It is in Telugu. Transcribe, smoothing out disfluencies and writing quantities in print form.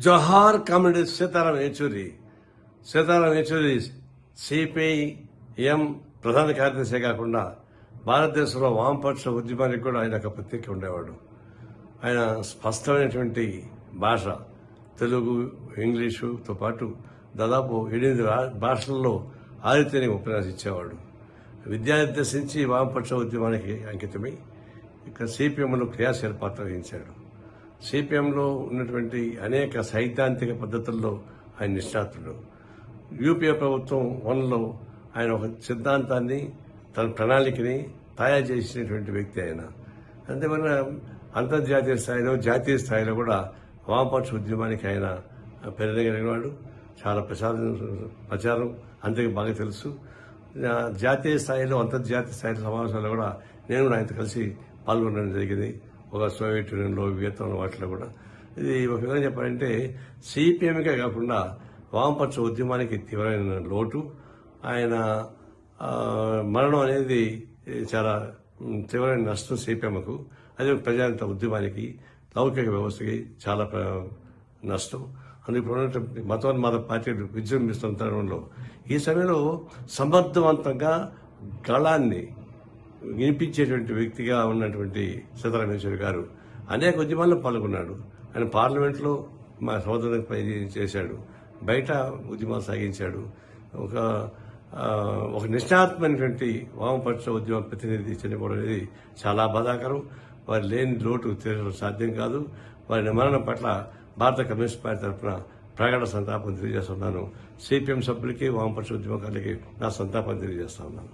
జోహార్ కామ్రేడ్ సీతారాం యేచూరి. సీతారాం యేచూరి సిపిఐఎం ప్రధాన కార్యదర్శి కాకుండా భారతదేశంలో వామపక్ష ఉద్యమానికి కూడా ఆయన ఒక ప్రత్యేక ఉండేవాడు. ఆయన స్పష్టమైనటువంటి భాష, తెలుగు, ఇంగ్లీషుతో పాటు దాదాపు 8 భాషల్లో ఆరితేనే ఉపన్యాసించేవాడు. విద్యార్థి నుంచి వామపక్ష ఉద్యమానికి అంకితమై ఇక్కడ సిపిఎంలో క్రియాశీల పాత్ర వహించాడు. సిపిఎంలో ఉన్నటువంటి అనేక సైద్ధాంతిక పద్ధతుల్లో ఆయన నిష్ణాతుడు. యూపీఏ ప్రభుత్వం 1లో ఆయన ఒక సిద్ధాంతాన్ని, తన ప్రణాళికని తయారు చేసినటువంటి వ్యక్తి ఆయన. అంతేవల్ల అంతర్జాతీయ స్థాయిలో, జాతీయ స్థాయిలో కూడా వామపక్ష ఉద్యమానికి ఆయన పెరగలిగినవాడు. చాలా ప్రచారం అందరికీ బాగా తెలుసు. జాతీయ స్థాయిలో, అంతర్జాతీయ స్థాయిలో సమావేశాల్లో కూడా నేను ఆయనతో కలిసి పాల్గొనడం జరిగింది. ఒక సోవియట్ యూనియన్లో, వియత్నాంలో వాటిలో కూడా. ఇది ఒక విధంగా చెప్పాలంటే సిపిఎంకే కాకుండా వామపక్ష ఉద్యమానికి తీవ్రమైన లోటు. ఆయన మరణం అనేది చాలా తీవ్రమైన నష్టం సిపిఎంకు. అదే ప్రజాతంత్ర ఉద్యమానికి, లౌకిక వ్యవస్థకి చాలా నష్టం. అందుకు ఉన్నటువంటి మతోన్మాద పార్టీలు విజృంభిస్తున్న తరుణంలో ఈ సమయంలో సమర్థవంతంగా గళాన్ని వినిపించేటువంటి వ్యక్తిగా ఉన్నటువంటి సీతారాం యేచూరి గారు అనేక ఉద్యమాల్లో పాల్గొన్నాడు. ఆయన పార్లమెంట్లో మా సోదరులపై చేశాడు, బయట ఉద్యమాలు సాగించాడు. ఒక నిష్ణాత్మైనటువంటి వామపక్ష ఉద్యమ ప్రతినిధి చనిపోవడం అనేది చాలా బాధాకరం. వారి లేని లోటు తీర్చడం సాధ్యం కాదు. వారి మరణం పట్ల భారత కమ్యూనిస్ట్ పార్టీ తరఫున ప్రగాఢ సంతాపం తెలియజేస్తున్నాను. సిపిఎం సభ్యులకి, వామపక్ష ఉద్యమకారులకి నా సంతాపం తెలియజేస్తా ఉన్నాను.